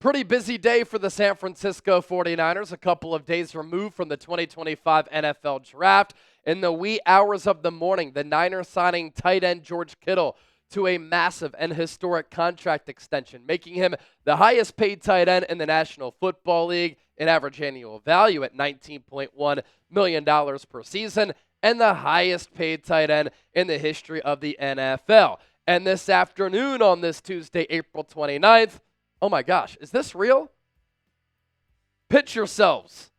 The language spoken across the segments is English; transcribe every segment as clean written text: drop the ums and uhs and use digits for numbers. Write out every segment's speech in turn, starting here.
Pretty busy day for the San Francisco 49ers, a couple of days removed from the 2025 NFL Draft. In the wee hours of the morning, the Niners signing tight end George Kittle to a massive and historic contract extension, making him the highest paid tight end in the National Football League in average annual value at $19.1 million per season, and the highest paid tight end in the history of the NFL. And this afternoon on this Tuesday, April 29th, oh my gosh, is this real? Pitch yourselves.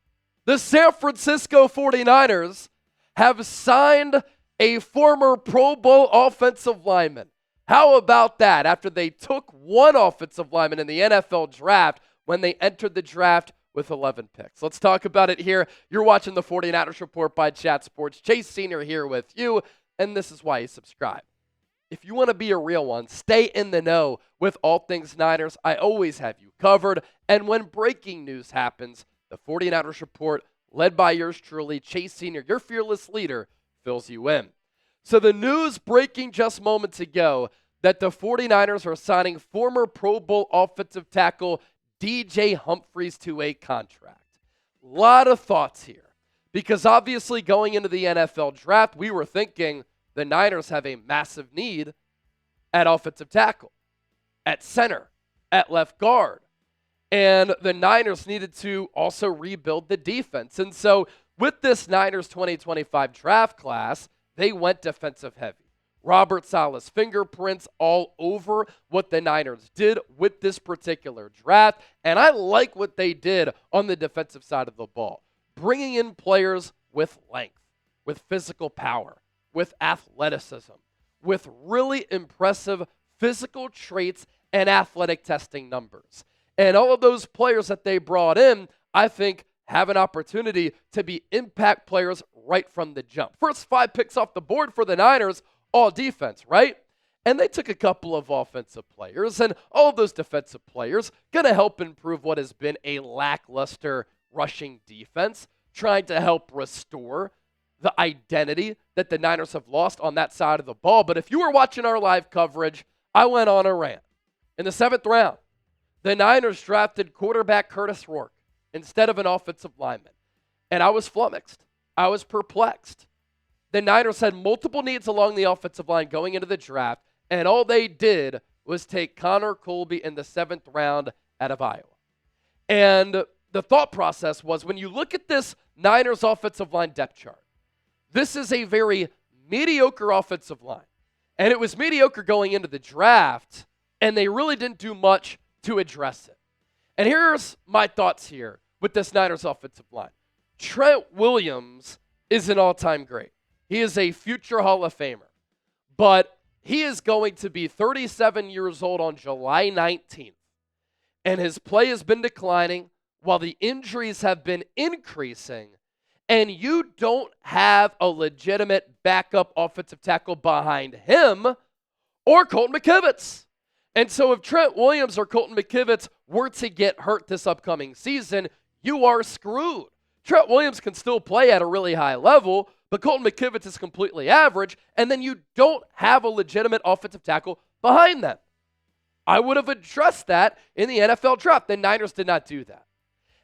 The San Francisco 49ers have signed a former Pro Bowl offensive lineman. How about that? After they took one offensive lineman in the NFL draft when they entered the draft with 11 picks. Let's talk about it here. You're watching the 49ers Report by Chat Sports. Chase Sr. here with you, and this is why you subscribe. If you want to be a real one, stay in the know with all things Niners. I always have you covered. And when breaking news happens, the 49ers Report, led by yours truly, Chase Sr., your fearless leader, fills you in. So the news breaking just moments ago that the 49ers are signing former Pro Bowl offensive tackle DJ Humphries to a contract. A lot of thoughts here. Because obviously going into the NFL Draft, we were thinking the Niners have a massive need at offensive tackle, at center, at left guard. And the Niners needed to also rebuild the defense. And so with this Niners 2025 draft class, they went defensive heavy. Robert Saleh's fingerprints all over what the Niners did with this particular draft. And I like what they did on the defensive side of the ball, bringing in players with length, with physical power, with athleticism, with really impressive physical traits and athletic testing numbers. And all of those players that they brought in, I think, have an opportunity to be impact players right from the jump. First 5 picks off the board for the Niners, all defense, right? And they took a couple of offensive players, and all of those defensive players going to help improve what has been a lackluster rushing defense, trying to help restore the identity that the Niners have lost on that side of the ball. But if you were watching our live coverage, I went on a rant. In the 7th round, the Niners drafted quarterback Curtis Rourke instead of an offensive lineman. And I was flummoxed. I was perplexed. The Niners had multiple needs along the offensive line going into the draft, and all they did was take Connor Colby in the 7th round out of Iowa. And the thought process was, when you look at this Niners offensive line depth chart, this is a very mediocre offensive line. And it was mediocre going into the draft, and they really didn't do much to address it. And here's my thoughts here with this Niners offensive line. Trent Williams is an all-time great. He is a future Hall of Famer. But he is going to be 37 years old on July 19th. And his play has been declining while the injuries have been increasing. And you don't have a legitimate backup offensive tackle behind him or Colton McKivitz. And so if Trent Williams or Colton McKivitz were to get hurt this upcoming season, you are screwed. Trent Williams can still play at a really high level, but Colton McKivitz is completely average, and then you don't have a legitimate offensive tackle behind them. I would have addressed that in the NFL draft. The Niners did not do that.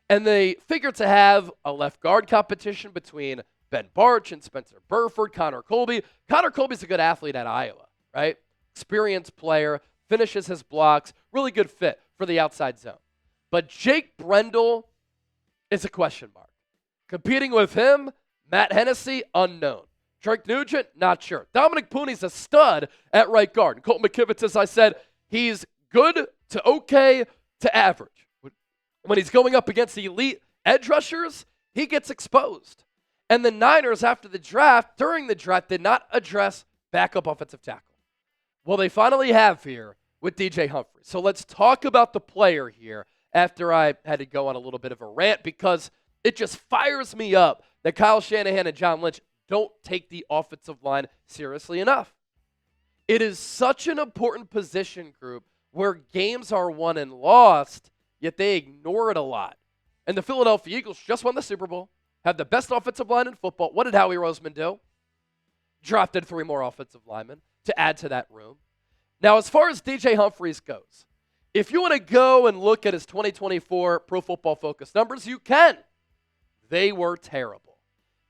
And they figured to have a left guard competition between Ben Barch and Spencer Burford, Connor Colby. Connor Colby's a good athlete at Iowa, right? Experienced player, finishes his blocks, really good fit for the outside zone. But Jake Brendel is a question mark. Competing with him, Matt Hennessy, unknown. Drake Nugent, not sure. Dominic Pooney's a stud at right guard. And Colton McKivitz, as I said, he's good to okay to average. When he's going up against the elite edge rushers, he gets exposed. And the Niners, after the draft, during the draft, did not address backup offensive tackle. Well, they finally have here with DJ Humphries. So let's talk about the player here after I had to go on a little bit of a rant, because it just fires me up that Kyle Shanahan and John Lynch don't take the offensive line seriously enough. It is such an important position group where games are won and lost, yet they ignore it a lot. And the Philadelphia Eagles just won the Super Bowl, have the best offensive line in football. What did Howie Roseman do? Drafted 3 more offensive linemen to add to that room. Now, as far as DJ Humphries goes, If you want to go and look at his 2024 Pro Football Focus numbers, you can. They were terrible.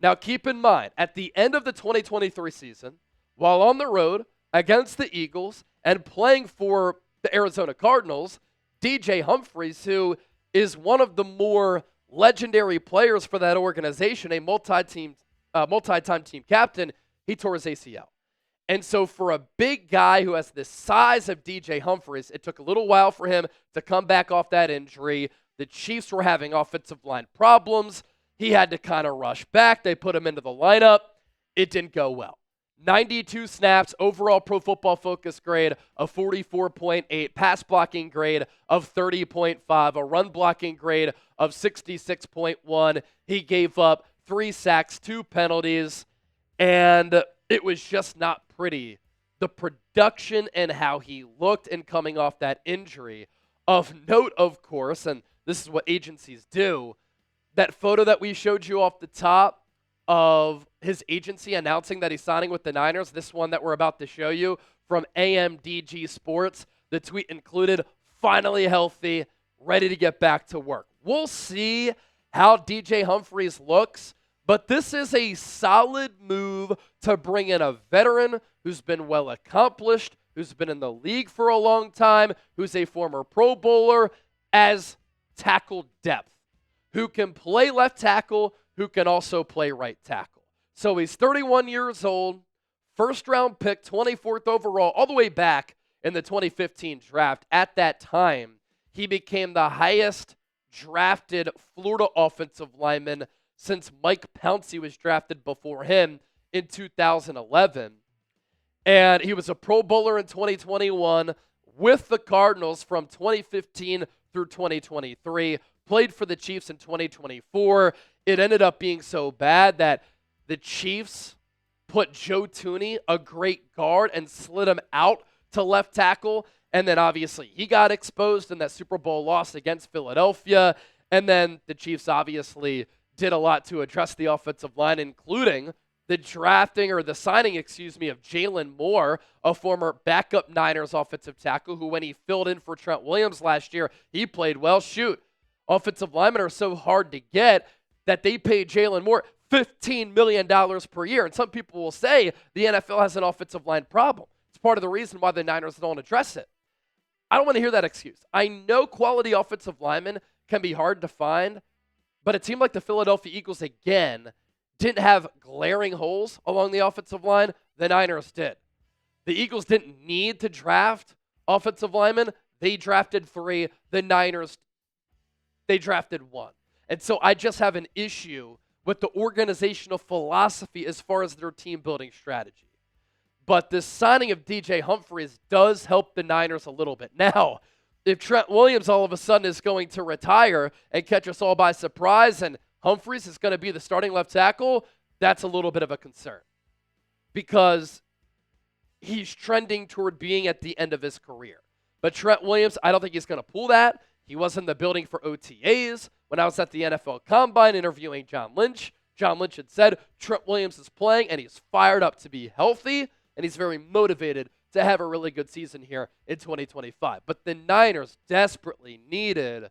Now, keep in mind, at the end of the 2023 season, while on the road against the Eagles and playing for the Arizona Cardinals, DJ Humphries, who is one of the more legendary players for that organization, a multi-time team captain, he tore his ACL. And so for a big guy who has the size of DJ Humphries, it took a little while for him to come back off that injury. The Chiefs were having offensive line problems. He had to kind of rush back. They put him into the lineup. It didn't go well. 92 snaps, overall Pro Football Focus grade of 44.8, pass blocking grade of 30.5, a run blocking grade of 66.1. He gave up 3 sacks, 2 penalties, and it was just not pretty. The production and how he looked and coming off that injury. Of note, of course, and this is what agencies do, that photo that we showed you off the top of his agency announcing that he's signing with the Niners, this one that we're about to show you from AMDG Sports, the tweet included, finally healthy, ready to get back to work. We'll see how DJ Humphries looks, but this is a solid move to bring in a veteran who's been well accomplished, who's been in the league for a long time, who's a former Pro Bowler, as tackle depth, who can play left tackle, who can also play right tackle. So he's 31 years old, first-round pick, 24th overall, all the way back in the 2015 draft. At that time, he became the highest drafted Florida offensive lineman since Mike Pouncey was drafted before him in 2011. And he was a Pro Bowler in 2021 with the Cardinals from 2015 through 2023, played for the Chiefs in 2024. It ended up being so bad that the Chiefs put Joe Thuney, a great guard, and slid him out to left tackle. And then obviously he got exposed in that Super Bowl loss against Philadelphia. And then the Chiefs obviously did a lot to address the offensive line, including the signing of Jalen Moore, a former backup Niners offensive tackle who, when he filled in for Trent Williams last year, he played well. Offensive linemen are so hard to get that they paid Jalen Moore $15 million per year. And some people will say the NFL has an offensive line problem. It's part of the reason why the Niners don't address it. I don't want to hear that excuse. I know quality offensive linemen can be hard to find, but a team like the Philadelphia Eagles, again, didn't have glaring holes along the offensive line. The Niners did. The Eagles didn't need to draft offensive linemen. They drafted 3. The Niners, they drafted 1. And so I just have an issue with the organizational philosophy as far as their team building strategy. But the signing of DJ Humphries does help the Niners a little bit. Now, if Trent Williams all of a sudden is going to retire and catch us all by surprise and Humphries is going to be the starting left tackle, that's a little bit of a concern because he's trending toward being at the end of his career. But Trent Williams, I don't think he's going to pull that. He was in the building for OTAs. When I was at the NFL Combine interviewing John Lynch had said Trent Williams is playing and he's fired up to be healthy and he's very motivated to have a really good season here in 2025. But the Niners desperately needed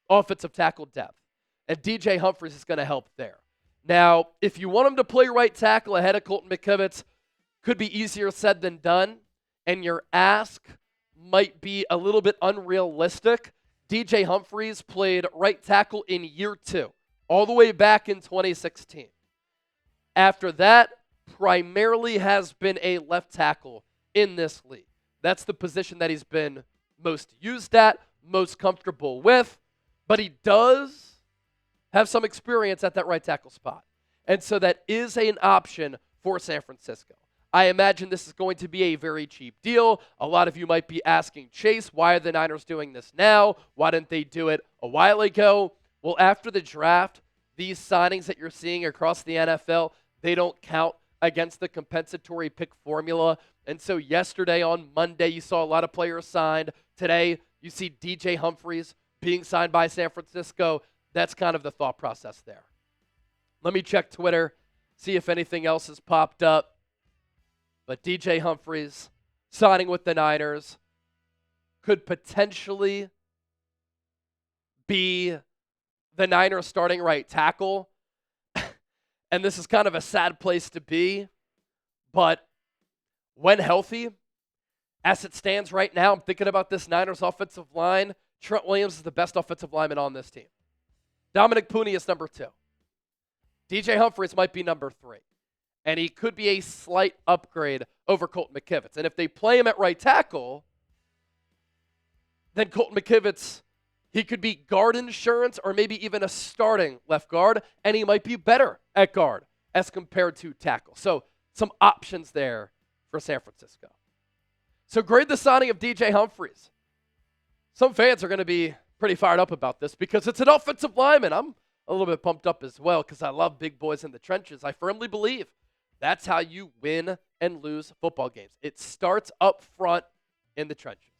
offensive tackle depth, and DJ Humphries is going to help there. Now, if you want him to play right tackle ahead of Colton McKivitz, could be easier said than done, and your ask might be a little bit unrealistic. DJ Humphries played right tackle in year 2, all the way back in 2016. After that, primarily has been a left tackle in this league. That's the position that he's been most used at, most comfortable with, but he does have some experience at that right tackle spot. And so that is an option for San Francisco. I imagine this is going to be a very cheap deal. A lot of you might be asking, Chase, why are the Niners doing this now? Why didn't they do it a while ago? Well, after the draft, these signings that you're seeing across the NFL, they don't count against the compensatory pick formula. And so yesterday on Monday, you saw a lot of players signed. Today, you see DJ Humphries being signed by San Francisco. That's kind of the thought process there. Let me check Twitter, see if anything else has popped up. But DJ Humphries signing with the Niners. could potentially be the Niners starting right tackle. And this is kind of a sad place to be, but when healthy, as it stands right now, I'm thinking about this Niners offensive line. Trent Williams is the best offensive lineman on this team. Dominic Pooney is number 2. DJ Humphries might be number 3. And he could be a slight upgrade over Colton McKivitz. And if they play him at right tackle, then Colton McKivitz, he could be guard insurance or maybe even a starting left guard, and he might be better at guard as compared to tackle. So some options there for San Francisco. So grade the signing of DJ Humphries. Some fans are going to be pretty fired up about this because it's an offensive lineman. I'm a little bit pumped up as well because I love big boys in the trenches. I firmly believe that's how you win and lose football games. It starts up front in the trenches.